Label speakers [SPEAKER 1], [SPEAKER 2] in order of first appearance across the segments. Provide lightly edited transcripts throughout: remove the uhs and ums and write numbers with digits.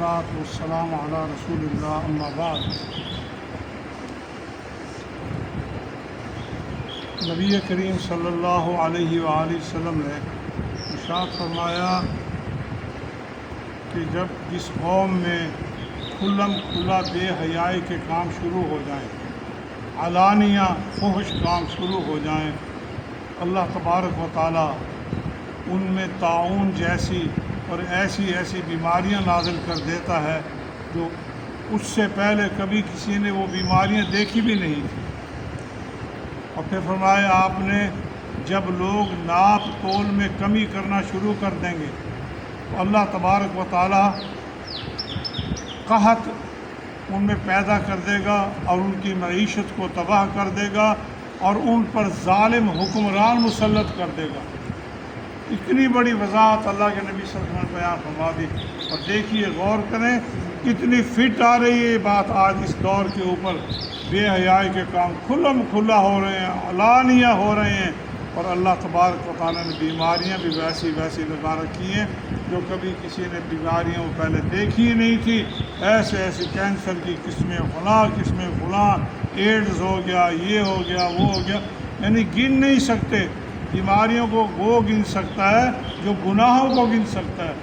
[SPEAKER 1] والصلاة والسلام علی رسول اللہ اما بعد۔ نبی کریم صلی اللہ علیہ وآلہ وسلم نے ارشاد فرمایا کہ جب جس قوم میں کھلم کھلا بے حیائی کے کام شروع ہو جائیں، علانیہ فحش کام شروع ہو جائیں، اللہ تبارک و تعالی ان میں طاعون جیسی اور ایسی بیماریاں نازل کر دیتا ہے جو اس سے پہلے کبھی کسی نے وہ بیماریاں دیکھی بھی نہیں تھیں۔ اور پھر فرمایا آپ نے جب لوگ ناپ تول میں کمی کرنا شروع کر دیں گے تو اللہ تبارک و تعالی قحط ان میں پیدا کر دے گا اور ان کی معیشت کو تباہ کر دے گا اور ان پر ظالم حکمران مسلط کر دے گا۔ اتنی بڑی وضاحت اللہ کے نبی صلی اللہ علیہ وسلم بیان فرما دی۔ اور دیکھیے، غور کریں کتنی فٹ آ رہی ہے یہ بات آج اس دور کے اوپر۔ بے حیائی کے کام کھلم کھلا ہو رہے ہیں، علانیہ ہو رہے ہیں، اور اللہ تبارک و تعالیٰ نے بیماریاں بھی ویسی لگا رکھی ہیں جو کبھی کسی نے بیماریاں وہ پہلے دیکھی ہی نہیں تھی۔ ایسے کینسر کی قسمیں فلاں، ایڈز ہو گیا، یہ ہو گیا، وہ ہو گیا، یعنی گن نہیں سکتے۔ بیماریوں کو وہ گن سکتا ہے جو گناہوں کو گن سکتا ہے،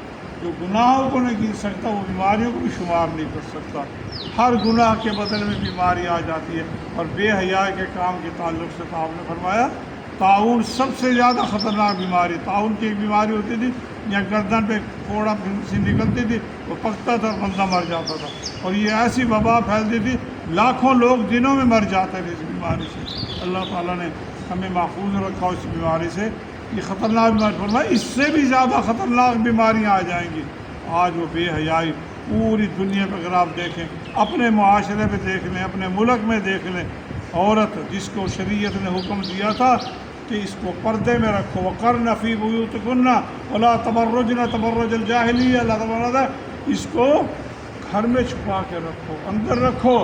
[SPEAKER 1] جو گناہوں کو نہیں گن سکتا وہ بیماریوں کو بھی شمار نہیں کر سکتا۔ ہر گناہ کے بدلے میں بیماری آ جاتی ہے۔ اور بے حیائی کے کام کے تعلق سے آپ نے فرمایا طاعون سب سے زیادہ خطرناک بیماری۔ طاعون کی ایک بیماری ہوتی تھی یا گردن پہ کوڑا سی نکلتی تھی، وہ پکتا تھا اور بندہ مر جاتا تھا، اور یہ ایسی وبا پھیلتی تھی لاکھوں لوگ دنوں میں مر جاتے تھے اس بیماری سے۔ اللہ تعالیٰ نے ہمیں محفوظ رکھا اس بیماری سے۔ یہ خطرناک بیماری فرمایا اس سے بھی زیادہ خطرناک بیماریاں آ جائیں گی۔ آج وہ بے حیائی پوری دنیا پہ اگر آپ دیکھیں، اپنے معاشرے پہ دیکھ لیں، اپنے ملک میں دیکھ لیں، عورت جس کو شریعت نے حکم دیا تھا کہ اس کو پردے میں رکھو، وقرن فی بیوتکن ولا تبرجن تبرج الجاہلیہ، اللہ تعالیٰ اس کو گھر میں چھپا کے رکھو، اندر رکھو،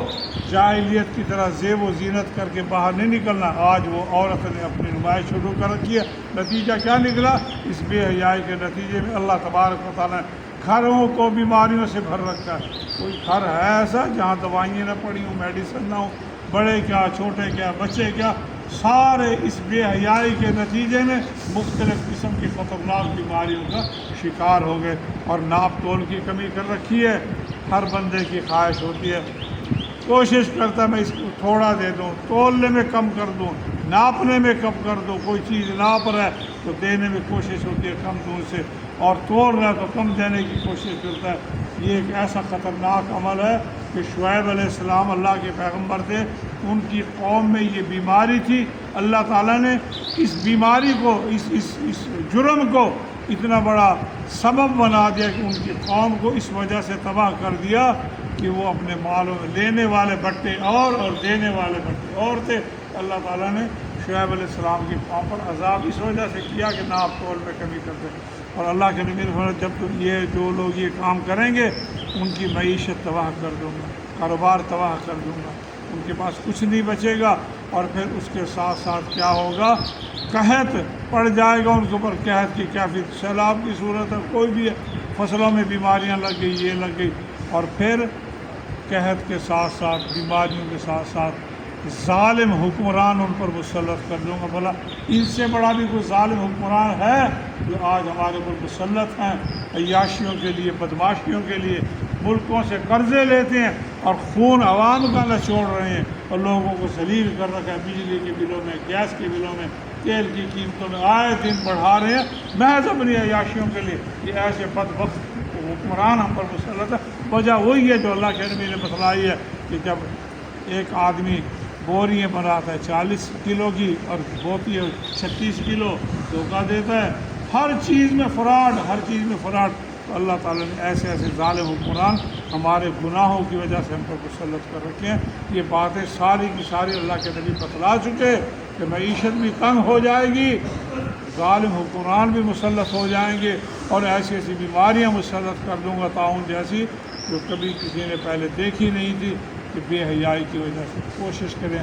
[SPEAKER 1] جاہلیت کی طرح زیب و زینت کر کے باہر نہیں نکلنا۔ آج وہ عورت نے اپنی نمائش شروع کر رکھی ہے۔ نتیجہ کیا نکلا؟ اس بے حیائی کے نتیجے میں اللہ تبارک و تعالیٰ نے گھروں کو بیماریوں سے بھر رکھا ہے۔ کوئی گھر ہے ایسا جہاں دوائیاں نہ پڑی ہوں، میڈیسن نہ ہو، بڑے کیا چھوٹے کیا بچے کیا، سارے اس بے حیائی کے نتیجے میں مختلف قسم کی خطرناک بیماریوں کا شکار ہو گئے۔ اور ناپ تول کی کمی کر رکھی ہے۔ ہر بندے کی خواہش ہوتی ہے، کوشش کرتا ہے میں اس کو تھوڑا دے دوں، تولنے میں کم کر دوں، ناپنے میں کم کر دوں۔ کوئی چیز ناپ رہا ہے تو دینے میں کوشش ہوتی ہے کم دوں سے، اور توڑ رہا ہے تو کم دینے کی کوشش کرتا ہے۔ یہ ایک ایسا خطرناک عمل ہے کہ شعیب علیہ السلام اللہ کے پیغمبر تھے، ان کی قوم میں یہ بیماری تھی۔ اللہ تعالیٰ نے اس بیماری کو، اس جرم کو اتنا بڑا سبب بنا دیا کہ ان کی قوم کو اس وجہ سے تباہ کر دیا کہ وہ اپنے مالوں میں لینے والے بٹے اور دینے والے بٹے اور تھے۔ اللہ تعالیٰ نے شعیب علیہ السلام کی قوم پر عذاب اس وجہ سے کیا کہ ناپ تول میں کمی کر دے۔ اور اللہ کے نبی نے فرمایا جب جو لوگ یہ کام کریں گے ان کی معیشت تباہ کر دوں گا، کاروبار تباہ کر دوں گا، ان کے پاس کچھ نہیں بچے گا۔ اور پھر اس کے ساتھ ساتھ کیا ہوگا؟ قحط پڑ جائے گا ان کے اوپر۔ قحط کی کیا؟ پھر سیلاب کی صورت ہے، کوئی بھی فصلوں میں بیماریاں لگ گئی، یہ لگ گئی، اور پھر قحط کے ساتھ ساتھ بیماریوں کے ساتھ ساتھ ظالم حکمران ان پر مسلط کر دوں گا۔ بھلا ان سے بڑا بھی کوئی ظالم حکمران ہے جو آج ہمارے اوپر مسلط ہیں؟ عیاشیوں کے لیے، بدماشیوں کے لیے ملکوں سے قرضے لیتے ہیں اور خون عوام کا نچوڑ رہے ہیں اور لوگوں کو ذلیل کر رکھا ہے۔ بجلی کے بلوں میں، گیس کے بلوں میں، تیل کی قیمتوں میں آئے دن بڑھا رہے ہیں محض اپنی عیاشیوں کے لیے۔ یہ ایسے بدبخت حکمران ہم پر مسلط ہے۔ وجہ وہی ہے جو اللہ کے نبی نے بتلائی ہے کہ جب ایک آدمی بوریاں بناتا ہے 40 کلو کی اور ہوتی ہے 36 کلو، دھوکہ دیتا ہے، ہر چیز میں فراڈ، ہر چیز میں فراڈ۔ تو اللہ تعالیٰ نے ایسے ظالم حکمران ہمارے گناہوں کی وجہ سے ہم پر مسلط کر رکھے ہیں۔ یہ باتیں ساری کی ساری اللہ کے نبی بتلا چکے کہ معیشت بھی تنگ ہو جائے گی، ظالم حکمران بھی مسلط ہو جائیں گے، اور ایسی بیماریاں مسلط کر دوں گا طاعون جیسی جو کبھی کسی نے پہلے دیکھی نہیں تھی، کہ بے حیائی کی وجہ سے۔ کوشش کریں